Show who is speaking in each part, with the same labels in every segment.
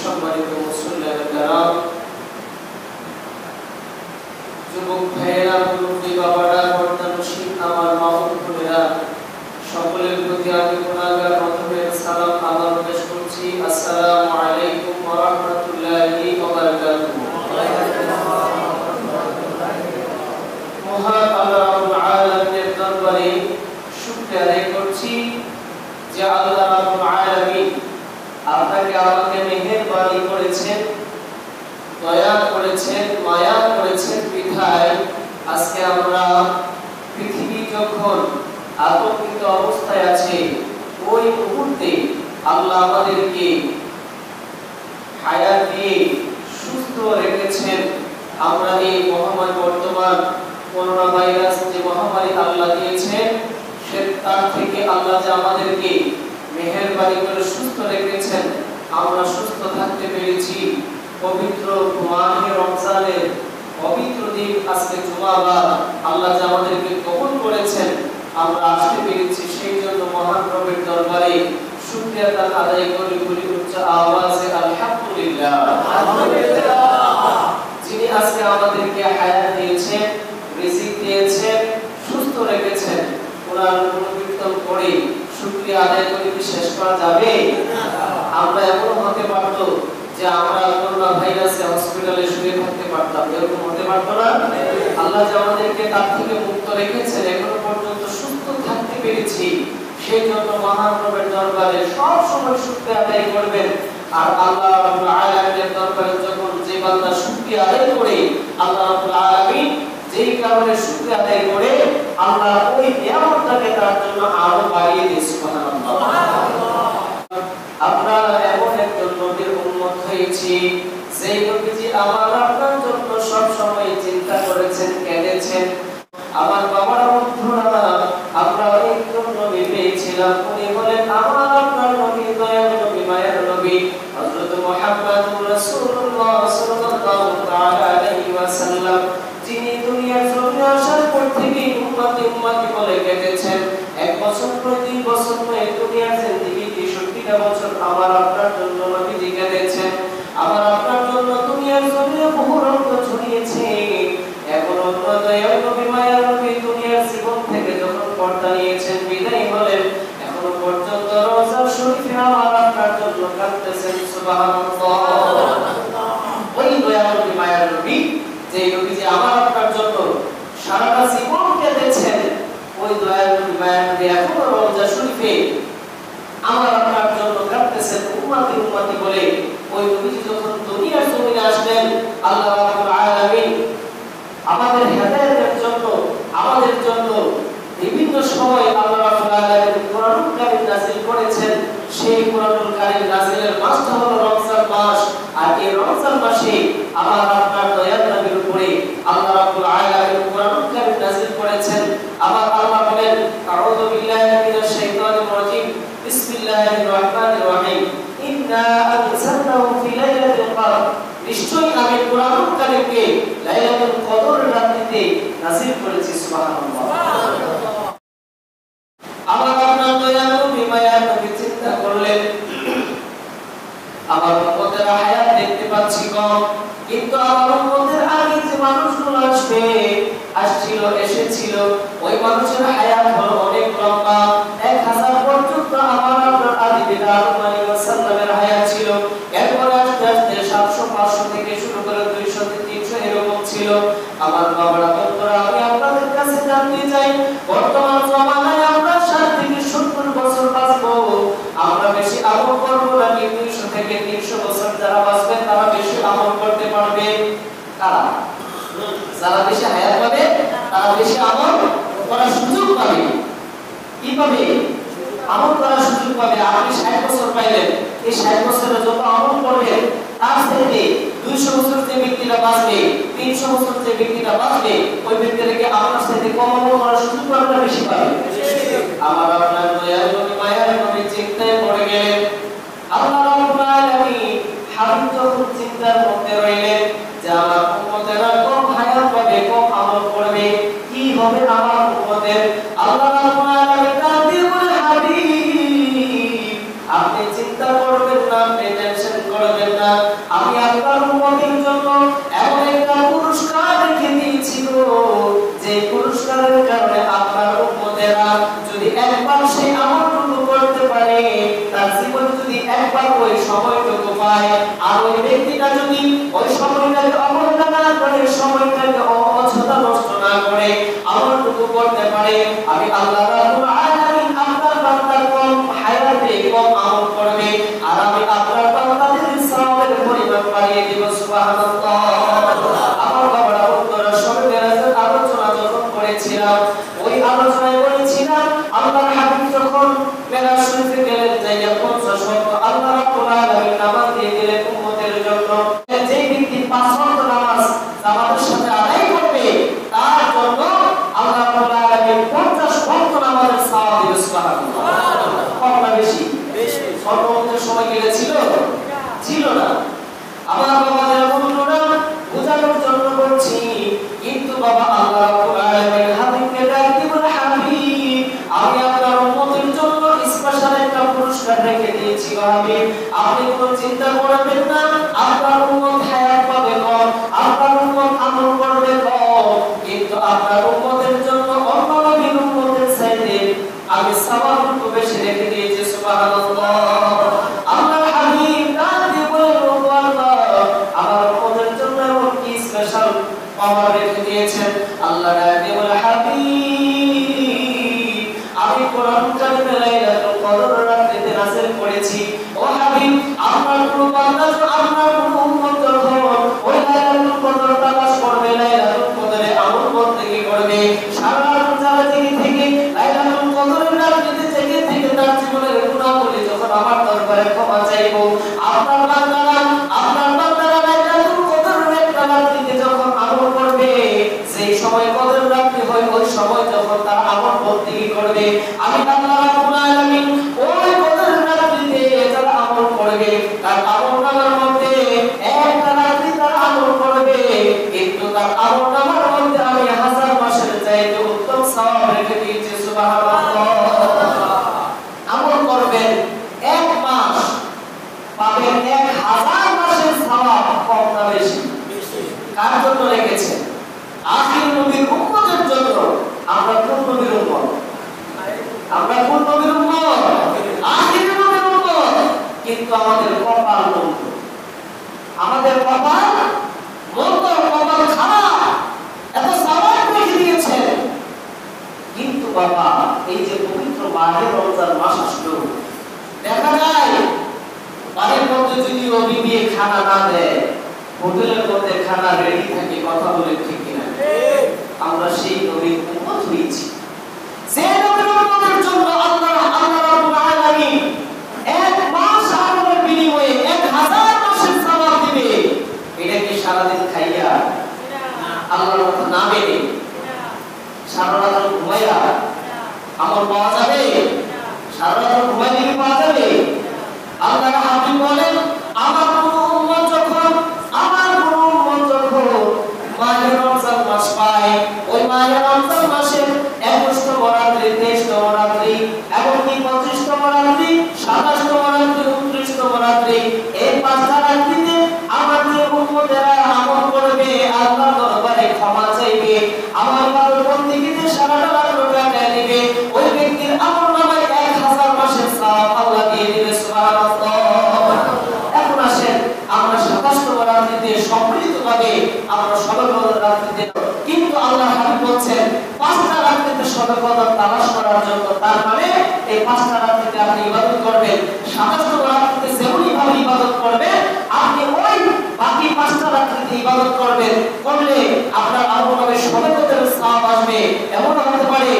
Speaker 1: সম্মানিত মুসল্লিয়ানে কেরাম, যুবক ভাইয়েরা, মুরব্বী বাবারা, পর্দানশীল আমার মা ও বোনেরা, সকলের প্রতি আমি গুনাহগার রহমতের সালাম আদাব পেশ করছি। আসসালামু আলাইকুম ওয়া রাহমাতুল্লাহি ওয়া বারাকাতুহু। মহান আল্লাহ রাব্বুল আলামিনের দরবারে শুকরিয়া আদায় করছি যে আল্লাহ রাব্বুল আলামিন আপনাকে আমাকে মেহেরবানি করেছেন, দয়া করেছেন, মায়া করেছেন বিধায় আজকে আমরা পৃথিবী যখন আতঙ্কিত অবস্থায় আছে ওই মুহূর্তে আল্লাহ আমাদেরকে হায়াত দিয়ে সুস্থ রেখেছেন। আমরা এই মহামারী বর্তমান করোনা ভাইরাস যে মহামারী আল্লাহ দিয়েছেন সে তার থেকে আল্লাহ যে আমাদেরকে মেহেরবানি করে সুস্থ রেখেছেন, আমরা সুস্থ থাকতে পেরেছি। পবিত্র মাহে রমজানের পবিত্র দিন আজকে জুমাবার আল্লাহ যে আমাদেরকে কবুল করেছেন, আমরা আসতে পেরেছি। সেই জন্য মহান রবের দরবারে শুকরিয়া আদায় করি, বলি উচ্চ আওয়াজে আলহামদুলিল্লাহ। যিনি আজকে আমাদেরকে হায়াত দিয়েছেন, রিজিক দিয়েছেন, সুস্থ রেখেছেন, কোরআন কীর্তন করে শুকরিয়া আদায় করে কি শেষ করা যাবে? আমরা এমন হতে পারতো যে আমরা করোনা ভাইরাসে হসপিটালে শুয়ে থাকতে পারতাম, এরকম হতে পারতো না? আল্লাহ যে আমাদেরকে তার থেকে মুক্ত রেখেছেন, এখনো পর্যন্ত সুস্থ থাকতে পেরেছি। সেই জন্য মহান রবের দরবারে সব সময় শুকরিয়া আদায় করবেন। আর আল্লাহ রাব্বুল আলামিনের দরবারে যখন যে বান্দা শুকরিয়া আদায় করে, আল্লাহ রাব্বুল আলামিন যেই কারণে শুকরিয়া আদায় করে, আল্লাহ ওই নিয়ামতটাকে তার জন্য আরো বাড়িয়ে দেয়। সুবহানাল্লাহ। আপনারা এমন একজন নবীর উম্মত হয়েছি যে নবীজি আমার আপনার জন্য সব সময় চিন্তা করেছেন, কেঁদেছেন। আমার বাবার বন্ধুরা, আমরা একজন নবী পেয়েছিলাম, উনি বলেন আমার আপনার নবী, দয়ার নবী, মায়ের নবী হযরত মুহাম্মদুর রাসূলুল্লাহ সাল্লাল্লাহু তাআলা আলাইহি ওয়াসাল্লাম, যিনি দুনিয়ার জমিনে আসার পর থেকে উম্মতি উম্মতি বলে কেঁদেছেন। 1 বছর নয়, 2 বছর নয়, দুনিয়ার জিন্দেগি 63টা বছর আমার আপনার জন্য নবীজি কেঁদেছেন। আমার আপনার জন্য দুনিয়ার জমিনে বহু রক্ত ঝরিয়েছে। এখনো দয়ার নবী, মায়ের নবী দুনিয়ার জীবন থেকে যখন পর্দা নিয়েছেন, বিদায় হলেন, এখনো পর্যন্ত রওজা শরীফে আমার আপনার জন্য কাঁদতেছেন। সুবহানাল্লাহ। ওই দয়ার নবী, মায়ের নবী, যে নবীজি আমার আপনার জন্য সারাটা জীবন কেঁদেছেন, ওই দয়ার নবী, মায়ের নবী এখনো রওজা শরীফে আমার আপনার জন্য কাঁদতেছেন উম্মতি উম্মতি বলে। ওই নবীজি যখন দুনিয়ার জমিনে আসলেন, আল্লাহ রাব্বুল আলামিন আমাদের হেদায়েতের জন্য, আমাদের জন্য বিভিন্ন সময় আল্লাহ রাব্বুল আলামিন কোরআনুল কারীম নাযিল করেছেন। সেই কোরআনুল কারীম নাযিলের মাসটা হলো রমজান মাস। আর এই রমজান মাসে আমার আপনার দয়ার নবীর উপরে আল্লাহ রাব্বুল আলামিন কোরআনুল কারীম নাযিল করেছেন। আবার আল্লাহ বলেন, আউযু বিল্লাহি মিনাশ শাইতানির রাজীম, বিসমিল্লাহির রহমানির রহিম, ইন্না আনজালনাহু ফি লাইলাতিল কদর, নিশ্চয়ই আমি কোরআনুল কারীমকে লাইলাতুল কদর রাতে নাযিল করেছি। সুবহানাল্লাহ। আবার আপনার দয়ার নবী, মায়ার নবী চিন্তা করলেন, আমার উম্মতের হায়াত দেখতে পাচ্ছি কম, কিন্তু আমার উম্মতের আগে যে মানুষগুলো আসবে, আসছিল, এসেছিল, ওই মানুষের হায়াত হলো অনেক লম্বা। 1000 পর্যন্ত আমার আপনার আদি পিতা আদম আলাইহিস সালামের হায়াত ছিল। এরপর আস্তে আস্তে 700, 500 থেকে শুরু করে 200, 300 এরকম ছিল। আমার বাবারা, বন্ধুরা, আমি আপনাদের কাছে জানতে চাই, বর্তমান জামানায় আমরা 60 থেকে 70 বছর বাঁচবো, আমরা বেশি আমল করব নাকি 200 থেকে 300 বছর যারা বাঁচবেন তারা বেশি আমল করতে পারবে? কারা? যারা বেশি হায়াত পাবে তারা বেশি আমল করার সুযোগ পাবে। কি পাবে? আমল করার সুযোগ পাবে। আপনি 60 বছর পাইলেন, এই 60 বছরে যত আমল করবেন তার থেকে 200 বছর যে ব্যক্তিটা বাঁচবে, 300 বছর যে ব্যক্তিটা বাঁচবে, ওই ব্যক্তিটাকে আপনার সাথে কম আমল করার সুযোগ পাবে না বেশি পাবে? আমার আপনার দয়ার নবী, মায়ার নবী চিন্তায় পড়ে গেলেন। আল্লাহ রাব্বুল আলামিন হাবিব যখন চিন্তার মধ্যে রইলেন যে আমার উম্মতেরা কম হায়াত পাবে, কম আমল করবে, কি হবে আমার উম্মতের? আল্লাহ রাব্বুল আলামিন ডাক দিয়ে বলে, হাবিব আপনি চিন্তা করবেন না, আপনি টেনশন করবেন না, আমি আপনার উম্মতের জন্য এমন একটা পুরস্কার রেখে দিয়েছি গো, যে পুরস্কারের কারণে আপনার উম্মতেরা যদি একবার সেই আমলটুকু করতে পারে, তার জীবনে যদি একবার ওই সময়টুকু পায়, আর ওই ব্যক্তিটা যদি ওই সময়টাকে অবহেলা না করে, সময়টাকে অযথা নষ্ট না করে আমলটুকু করতে পারে, আমি আল্লাহ রাব্বুল আলামিন আপনার বান্দার কম হায়াতে কম আমল করবে, আর আমি আপনার বান্দাদের সওয়াবের পরিমাণ বাড়িয়ে দেব। সুবহানাল্লাহ। আমার বাবারা বন্ধুরা, সবে মেরাজের আলোচনা যখন করেছিলাম, ওই আলোচনায় বলেছিলাম আল্লাহর হাবিব যখন মেরাজ শরীফে গেলেন, যাইয়া 50 ওয়াক্ত আল্লাহ রাব্বুল আলামিন নামাজ দিয়ে দিলেন উম্মতের জন্য। যে ব্যক্তি 5 ওয়াক্ত নামাজ জামাতের সাথে আদায় করবে, তার জন্য আল্লাহ রাব্বুল আলামিন 50 ওয়াক্ত নামাজের সওয়াব দিবেন। সুবহানাল্লাহ। কম না বেশি? বেশি। সর্বমুখের সময় গিয়েছিল? ছিল না। আমার বাবাদের বন্ধুরা, বোঝানোর জন্য বলছি, কিন্তু বাবা আল্লাহ রাব্বুল আলামিন হাবিবকে ডাক দিয়ে বলে, হাবিব, আমি আপনার উম্মতের জন্য স্পেশাল একটা পুরস্কার রেখে দিয়েছি গো হাবিব, আপনি কোনো চিন্তা করবেন না, আপনার উম্মত হায়াত পাবে কম, আপনার উম্মত আমল করবে কম, কিন্তু আপনার উম্মতের জন্য অন্য নবীর উম্মতের চাইতে আমি সওয়াবটুকু বেশি রেখে দিয়েছি। সুবহানাল্লাহ। আল্লাহর হাবিব ডাক দিয়ে বলে, ও আল্লাহ, আমার উম্মতের জন্য এমন কি স্পেশাল পাওয়ার রেখে দিয়েছেন? আল্লাহ ডাক দিয়ে বলে, হাবিব, আমি কোরআন কারিমে লাইলাতুল কদর রাতে নাযিল করেছি। ও হাবিব, আপনার কোন বান্দা, আপনার কোন উম্মত যখন ওই লাইলাতুল কদর তালাশ করবে, লাইলাতুল কদরে আমল বন্দেগী করবে, সারা রাত জাগা থেকে লাইলাতুল কদরের রাতে থেকে তার জীবনের গুনাহগুলি যখন আমার দরবারে ক্ষমা চাইবো, আপনার বান্দারা লাইলাতুল কদরের একটা রাতে যখন আমল করবে, সেই সময় কদরের রাতে হয়, ওই সময় যখন তার আমল বন্দেগী করবে, আমি আল্লাহ রাব্বুল আলামিন ওই কদরের রাতে যারা আমল করবে, তার আমলনামার মধ্যে একটা রাতে তার আমল করবে, কিন্তু তার আমলনামার মধ্যে আমি 1000 মাসের চাইতে উত্তম সওয়াব রেখে দিয়েছি। সুবহানাল্লাহ। আমল করবেন 1 মাস, পাবেন 1000 মাসের সওয়াব। কম না বেশি? কার জন্য রেখেছে? আখির নবীর উম্মতের জন্য। আমরা কোন নবীর উম্মত? আমরা কোন নবীর উম্মত? আখির নবীর উম্মত। কিন্তু আমাদের কপাল মন্দ, আমাদের কপাল মন্দ, কপাল খারাপ। এত সওয়াব রেখে দিয়েছেন, কিন্তু বাবা এই যে পবিত্র মাহে রমজান মাস আসলো, দেখা যায় বাড়ির মধ্যে যদি বিবিএ খানা না দেয়, হোটেলের মধ্যে খানা রেডি থাকে। কথা বলে ঠিক কিনা? আমরা সেই নবীর উম্মত হয়েছি, যে নবীর উম্মতের জন্য আল্লাহ রাব্বুল আলামিন 1 মাস আমলের বিনিময়ে 1000 মাসের সওয়াব দিবে। এটা কি সারাদিন খাইয়া আল্লাহর কথা না মেনে সারা রাত ঘুমাইয়া আমল পাওয়া যাবে? সারা রাত ঘুমাইলে কি পাওয়া যাবে? আল্লাহর হাবিব বলেন, আমার কোন উম্মত যখন মাহে রমজান মাস পায়, ওই মাহে রমজান মাসের 21তম রাত্রি, 23তম রাত্রি, এমনকি 25তম রাত্রি, 27তম রাত্রি, 29তম রাত্রি, এই 5টা রাত্রিতে আমাদের উম্মতেরা আমল করবে, আল্লাহর দরবারে ক্ষমা চাইবে, আমার ইবাদত বন্দেগীতে সারাটা রাত কাটায় দিবে, ওই ব্যক্তির আমলনামায় 1000 মাসের সওয়াব আল্লাহ দিয়ে দিবে। সুবহানাল্লাহ। এখন আসেন আমরা 27তম রাত্রিতে সম্মিলিতভাবে আমরা শবে কদর রাত্রিতে, কিন্তু আল্লাহর হাবিব বলছেন 5টা রাত্রিতে শবে কদর তালাশ করার জন্য, তার মানে এই 5টা রাত্রিতে আপনি ইবাদত করবেন, 27তম রাত্রিতে যেমনই ভাবে ইবাদত করবেন, আপনি ওই বাকি 5টা রাত্রিতে ইবাদত করবেন, করলে আপনার আমলনামায় শবে কদরের সওয়াব আসবে। এমন হতে পারে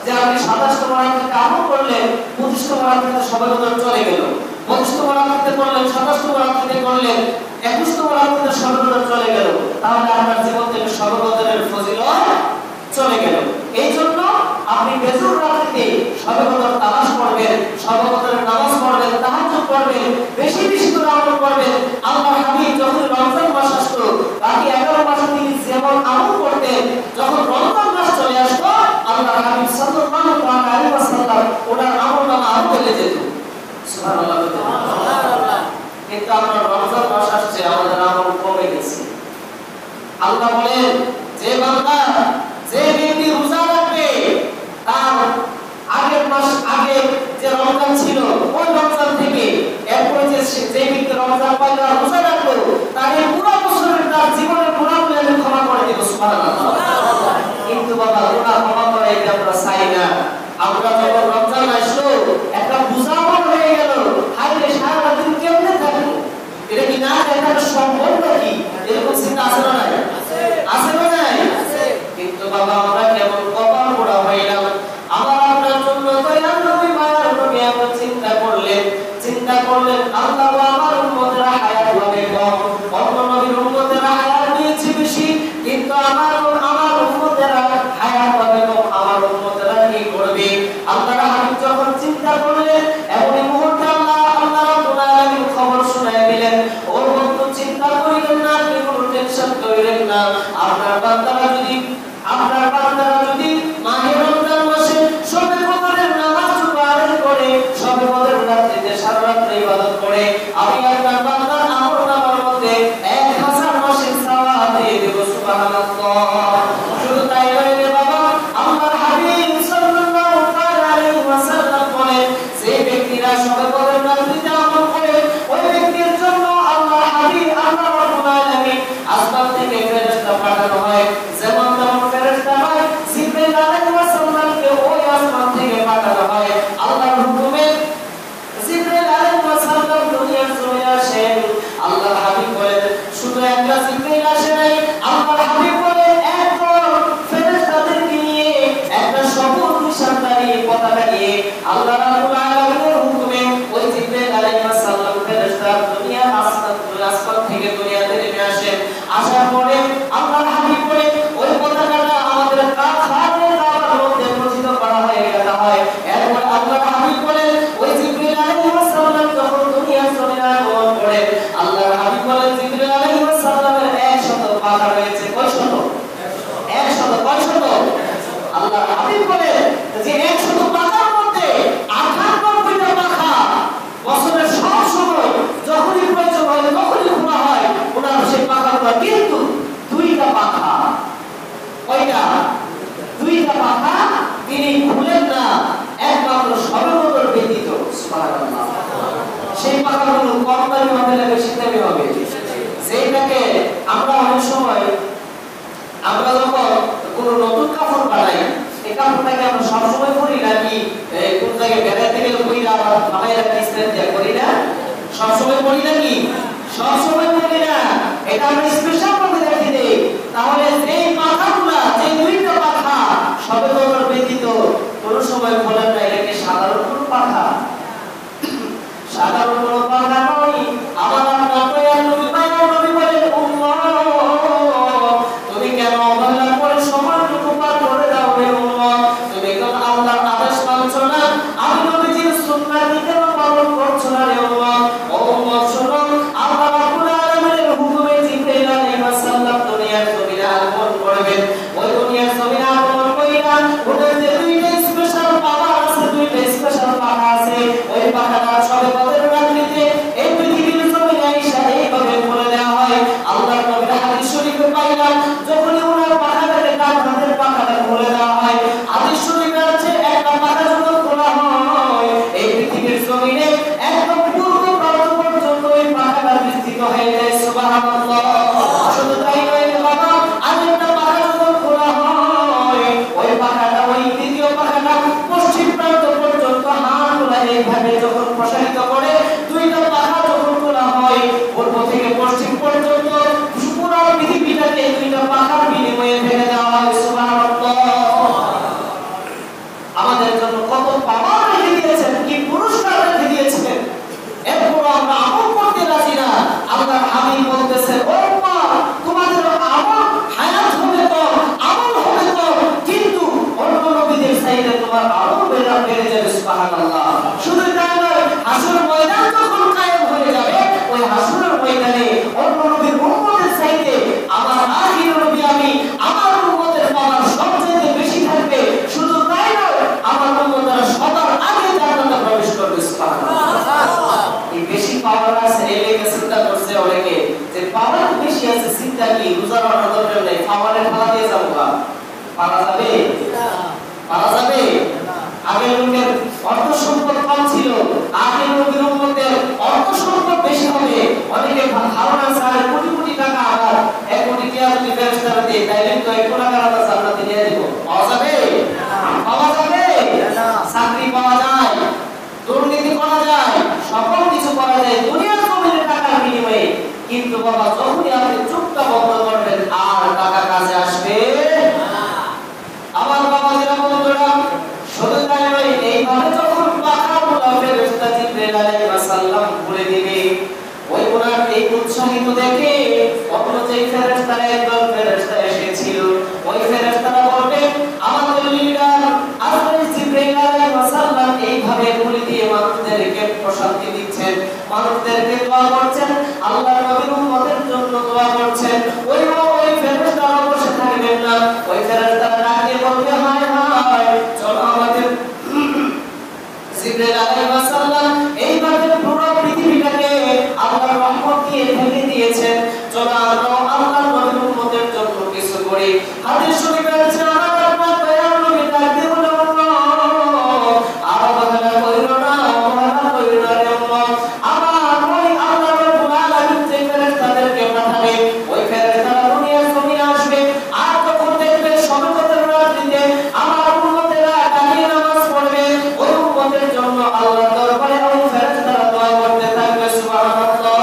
Speaker 1: যে আপনি 27তম রাত্রিতে আমল করলেন, 25তম রাত্রিতে শবে কদর চলে গেল, 25তম রাত্রিতে করলেন, 27তম রাত্রিতে করলেন, 21তম রাত্রিতে শবে কদর চলে গেল, তাহলে আপনার জীবন থেকে শবে কদরের ফজিলত চলে গেল। এই জন্য আপনি বেজুর রাত্রিতে শবে কদর তালাশ করবেন, শবে কদরের নামাজ পড়বেন, তাহাজ্জুদ করবেন, বেশি বেশি করে আমল করবেন। আল্লাহর হাবিব যখন রমজান মাস আসতো, বাকি 11 মাস তিনি যেমন আমল করতেন, যখন রমজান মাস চলে আসতো, আল্লাহর হাবিব সাল্লাল্লাহু আলাইহি ওয়াসাল্লাম ওনার আমলনামা আরো বেড়ে যেত। সুবহানাল্লাহ। কিন্তু আমরা রমজান মাস আসছে, আমাদের আমল কমে গেছে। আল্লাহ বলেন যে বান্দা, যে ব্যক্তি রোজা রাখবে, তার আগের মাস আগে যে রমজান ছিল ওই রমজান থেকে এরপরে যে ব্যক্তি রমজান পাইলো আর রোজা রাখলো, তার এই পুরো বছরের তার জীবনের গুনাহগুলো আমি ক্ষমা করে দেব। সুবহানাল্লাহ। কিন্তু বাবা, গুনাহ ক্ষমা করে এটা আমরা চাই না। আমরা যখন রমজান আসলো একটা বোঝা মন হয়ে গেল, হাইরে সারা দিন কেমনে থাকবো, এটা কি না এটা সম্ভব নাকি, এরকম চিন্তা আছে না নাই? আছে না নাই? কিন্তু বাবা, আমরা কেমন কপাল পোড়া হইলাম। আমার আপনার জন্য দয়াল নবী মায়ার নবী এমন চিন্তা করলেন আল্লাহ আমার উম্মতেরা হায়াত হবে কম, অন্য নবীর উম্মতেরা হায়াত নিয়েছে বেশি, কিন্তু আমার উম্মতেরা হায়াত হবে কম। আমার উম্মতেরা কি করবে? আল্লাহর হাবিব যখন চিন্তা করলেন, এমনই মুহূর্তে আল্লাহ রাব্বুল আলামিন খবর শুনায় দিলেন, ও বন্ধু চিন্তা করিলেন না, আপনি কোনো টেনশন করিলেন না। আপনার বান্দারা যদি মাহে রমজান মাসে শবে কদরের নামাজ আদায় করে, শবে কদরের রাতে সারা রাত ইবাদত করে, আমি আপনার বান্দার আমলনামার মধ্যে 1000 মাসের সওয়াব দিয়ে দেব। সুবহানাল্লাহ। শুধু তাই নয় রে বাবা, আল্লাহর হাবিব সাল্লাল্লাহু আলাইহি ওয়াসাল্লাম বলেন, যে ব্যক্তিরা শবে কদরের রাতে আমল করে, ওই ব্যক্তির জন্য আল্লাহর হাবিব আল্লাহ রাব্বুল আলামিন আসমান থেকে ফেরেশতা পাঠানো হয়। যেমন তেমন ফেরেশতা হয়, জিবরাইল আলাইহিস সালামকে ওই আসমান থেকে পাঠানো হয়। আল্লাহর হুকুমে জিবরাইল আলাইহিস সালাম দুনিয়ার জমিনে আসেন। আল্লাহর হাবিব বলেন, শুধু একটা জিবরাইল আসে নাই, আল্লাহর হাবিব বলেন একদল ফেরেশতাদেরকে নিয়ে একটা সবুজ নিশানদারি পতাকা নিয়ে আল্লাহ রাব্বুল আলামিনের হুকুমে ওই জিবরাইল আলাইহিস সালাম ফেরেশতা দুনিয়ার আসমান থেকে দুনিয়াতে নেমে আসেন। আসার পরে আল্লাহর হাবিব বলেন, ওই পতাকাটা আমাদের কাফারের কাবার মধ্যে প্রতিষ্ঠিত করা হয়, রাখা হয়। এরপর আল্লাহর হাবিব বলেন, ওই জিবরাইল আলাইহিস সালাম যখন দুনিয়ার জমিনে আগমন করেন, আল্লাহর হাবিব বলেন জিবরাইল আলাইহিস সালামের 100 পাখা রয়েছে। কয় শত? 100। কয় শত? আল্লাহর হাবিব বলেন যে 100 পাখার মধ্যে 98টা পাখা বছরের সব সময় যখনই প্রয়োজন হয় তখনই খোলা হয় ওনার সেই পাখাগুলো, কিন্তু 2টা পাখা। কয়টা? 2টা পাখা তিনি খুলেন না, একমাত্র শবে কদর ব্যতীত। সুবহানাল্লাহ। সেই পাখাগুলো কম দামি হবে না বেশি দামি হবে? যেটাকে আমরা অনেক সময় আমরা যখন কোনো নতুন কাপড় বানাই, এই কাপড়টাকে আমরা সবসময় পরি নাকি কোন জায়গায় বেড়াতে গেলে পরি না, আবার ফালাই রাখি স্ট্যান্ড দিয়ে পরি না? সবসময় পরি নাকি? সবসময় পরি না, এটা আমরা স্পেশাল ভাবে রেখে দেই। তাহলে এই পাখাগুলা, যে 2টা পাখা শবে কদর ব্যতীত কোন সময় খোলেন না, এটাকে সাধারণ কোনো পাখা? সাধারণ কোনো পাখা নয়। আমার আপনার দয়াল নবী মায়ার নবী বলেন, উম্মত তুমি কেন অবহেলা করে সময়টুকু পার করে দাও রে উম্মত? তুমি কেন আল্লাহর আদেশ মানছো না? আমি নবীজির সুন্নাত কেন পালন করছো না রে উম্মত? ও উম্মত শোনো, আল্লাহ রাব্বুল আলামিনের হুকুমে জিবরাইল আলাইহিস সালাম দুনিয়ার জমিনে আগমন করবেন। ওই দুনিয়ার জমিনে আগমন কইরা ওদের যে 2টা স্পেশাল পাখা আছে, 2টা স্পেশাল পাখা আছে, ওই পাখাটা শবে কদরের রাতে এই পৃথিবীর জমিনে আইসা এইভাবে খুলে দেওয়া হয়। আল্লাহর নবীর হাদিস শরীফে পাইলাম, যখনই ওনার পাখাটাকে ডান হাতের পাখাটা খুলে দেওয়া হয়, হাদিস শরীফে আছে একটা পাখা যখন খোলা হয়, এই পৃথিবীর জমিনে একদম পূর্ব প্রান্ত পর্যন্ত ওই পাখাটা বিস্তৃত হয়ে যায়। সুবহানাল্লাহ। শুধু তাই নয় বাবা, আরেকটা পাখা যখন খোলা হয়, ওই পাখাটা, ওই দ্বিতীয় পাখাটা পশ্চিম প্রান্ত পর্যন্ত হাত তোলা এইভাবে যখন প্রসারিত করে, 2টা পাখা যখন খোলা হয়, পূর্ব থেকে পশ্চিম পর্যন্ত পুরো পৃথিবীটাকে 2টা পাখার বিনিময়ে ফেলে দেওয়া হয়। সুবহানাল্লাহ। আমাদের জন্য কত পাওয়ার রেখে দিয়েছেন, কি পুরস্কার রেখে দিয়েছেন, এরপর আমরা আমল করতে রাজি না। আল্লাহর হাবিব বলতেছেন, ও উম্মত তোমাদের আমল হায়াত হবে তো, আমল হবে তো, কিন্তু অন্য নবীদের চাইতে তোমার আমল বেড়ে যাবে। সুবহানাল্লাহ। শুধু তাই নয়, হাসর ময়দান যখন কায়েম হয়ে যাবে, ওই হাসরের ময়দানে অন্য নবী যে পাওয়ার বেশি আছে চিন্তা কি রোজা রাখার দরকার নেই, খাবারের খাওয়া দিয়ে যাবো না, পারা যাবে? পারা যাবে? আগের লোকের অর্থ সম্পদ কম ছিল, আগের লোকের উম্মতের অর্থ সম্পদ বেশি হবে। অনেকে ধারণা চায় কোটি কোটি টাকা, আবার 1 কোটি টাকা যদি ফেরেশতারা দেয় তাইলে তো 1 কোটি টাকা আলাদা জান্নাতে নিয়ে দিব। পাওয়া যাবে? পাওয়া যাবে? চাকরি পাওয়া যায়, দুর্নীতি করা যায়, সকল কিছু করা যায় দুনিয়ার জমিনে টাকার বিনিময়ে। কিন্তু বাবা যখনই আপনি চুপটা বন্ধ করবেন আর টাকা কাজে আসবে আমার বাবা যারা বন্ধুরা, শুধু তাই নয়, এইভাবে যখন পাখাগুলো ফেরেশতা জিবরাইল আলাইহিস সালাম বলে দিবে, ওই ওনার এই উৎসাহিত দেখে অন্য যে ফেরেশতারা একদল ফেরেশতা এসেছিল, ওই ফেরেশতারা বলবে আমাদের লিডার আজরাইল জিবরাইল আলাইহিস সালাম এইভাবে বলে দিয়ে মানুষদেরকে প্রশান্তি দিচ্ছেন, মানুষদেরকে দোয়া করছেন, আল্লাহর নবীর উম্মতের জন্য দোয়া করছেন। ওই ফেরেশতারা বসে থাকবেন না, ওই ফেরেশতারা ডাকে বলবে হায় হায় চলো আমাদের জিবরাইল আলাইহিস সালাম এইভাবে পুরো পৃথিবীটাকে আল্লাহর রহমত দিয়ে ঢেকে দিয়েছেন, চলো আমরা আল্লাহর নবীর উম্মতের জন্য কিছু করি। হাদিস শরীফে আছে আমার আপনার দয়ার নবী ডাকতে বলে আর বাধা কইরো না, বাধা কইরো না রে উম্মত, আমার ওই আল্লাহ রাব্বুল আলামিন যে ফেরেশতাদেরকে পাঠাবে, ওই ফেরেশতারা দুনিয়ার জমিনে আসবে, আর তখন দেখবে সবেকতের রাত্রিতে আমার উম্মতেরা দাঁড়িয়ে নামাজ পড়বে, ওই উম্মতের জন্য আল্লাহর দরবারে ওই ফেরেশতারা দোয়া করতে থাকবে সুবহানাল্লাহ।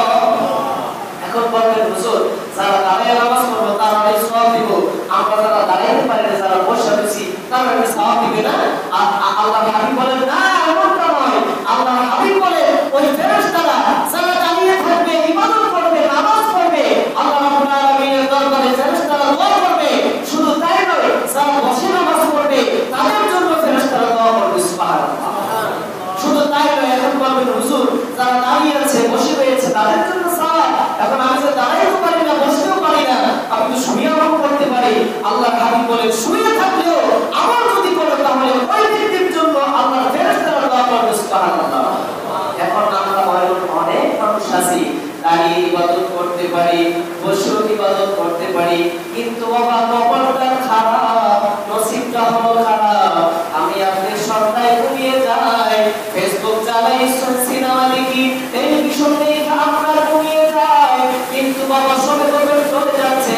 Speaker 1: এখন বলবেন হুজুর যারা দাঁড়িয়ে নামাজ পড়বে তারা এই সওয়াব দিব, আমরা যারা দাঁড়াইতে পারি না যারা বসে আছি তারা কি সওয়াব দিবে না? আল্লাহর হাবিব বলেন না, এমনটা নয়। আল্লাহর হাবিব বলেন ওই ফেরেশতারা যারা দাঁড়িয়ে থাকবে, ইবাদত করবে, নামাজ পড়বে, আল্লাহ রাব্বুল আলামিনের দরবারে ফেরেশতারা দোয়া করবে। শুধু তাই নয়, যারা বসে নামাজ পড়বে তাদের জন্য ফেরেশতারা দোয়া করবে সুবহানাল্লাহ। শুধু তাই নয়, এখন বলবেন হুজুর যারা দাঁড়িয়ে আছে বসে রয়েছে তাদের জন্য সওয়াব, এখন আমি যে দাঁড়াইতে পারি না বসতেও পারি না আমি তো শুয়ে আমল করতে পারি। আল্লাহর হাবিব বলেন শুয়ে থাকলেও আমল যদি করো তাহলে ওই ব্যক্তির জন্য আল্লাহর ফেরেশতারা দোয়া করবে সুবহানাল্লাহ। এখন আমরা অনেক মানুষ আছি দাঁড়িয়ে ইবাদত করতে পারি, বসেও ইবাদত করতে পারি, কিন্তু বাবা কপালটা খারাপ, নসিবটা হলো খারাপ। আমি আপনি সন্ধ্যায় ঘুমিয়ে যাই, ফেসবুক চালাই, সিনেমা দেখি, টেলিভিশন দেখি, আপনার ঘুমিয়ে যায়, কিন্তু বাবা সবে কবে চলে যাচ্ছে,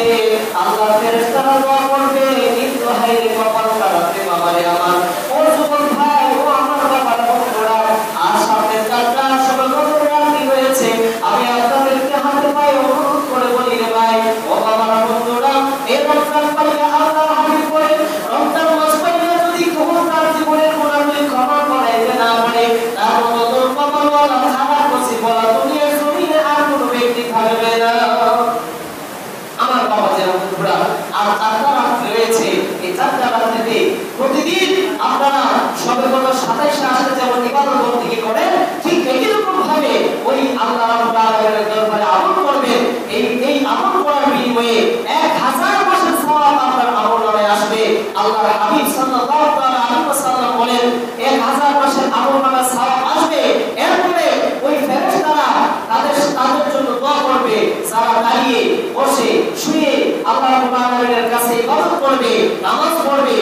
Speaker 1: আল্লাহ ফেরেশতারা দোয়া করবে, কিন্তু হায় রে কপাল খারাপ রে বাবা রে আমার, ও যুবক ভাই, ও আমার বাবার বন্ধুরা, আর সামনে 4টা সবে কবে রাত্রি হয়েছে, আমি আপনাদেরকে হাতে পায়ে অনুরোধ করে বলি রে ভাই, ও বাবার বন্ধুরা, এই রমজান পাইলে আল্লাহর হাবিব বলে রমজান মাস পাইলে যদি কেউ তার জীবনের গুনাহগুলি ক্ষমা করাইতে না পারে, তার মতো তোর কপালওয়ালা খারাপ নসিব বলা দুনিয়ার জমিনে আর কোনো ব্যক্তি থাকবে না। আমার বাবা যে বন্ধুরা, আর 4টা রাত্রি রয়েছে, এই 4টা রাত্রিতে প্রতিদিন আপনারা সবে কত 27 যেমন ইবাদত বন্দেগী করেন, ঠিক একই রকম ভাবে ওই আল্লাহ রাব্বুল আলামিনের দরবারে আমল করবেন। এই আমল করার বিনিময়ে 1000 বছর সওয়াব আপনার আমলনামায় আসবে। আল্লাহর হাবিব সাল্লাল্লাহু আলাইহি ওয়াসাল্লাম বলেন 1000 বছর আমলনামায় সওয়াব আসবে, এরপরে ওই ফেরেশতারা তাদের জন্য দোয়া করবে, যারা দাঁড়িয়ে বসে শুয়ে আল্লাহ রাব্বুল আলামিনের কাছে ইবাদত করবে, নামাজ পড়বে,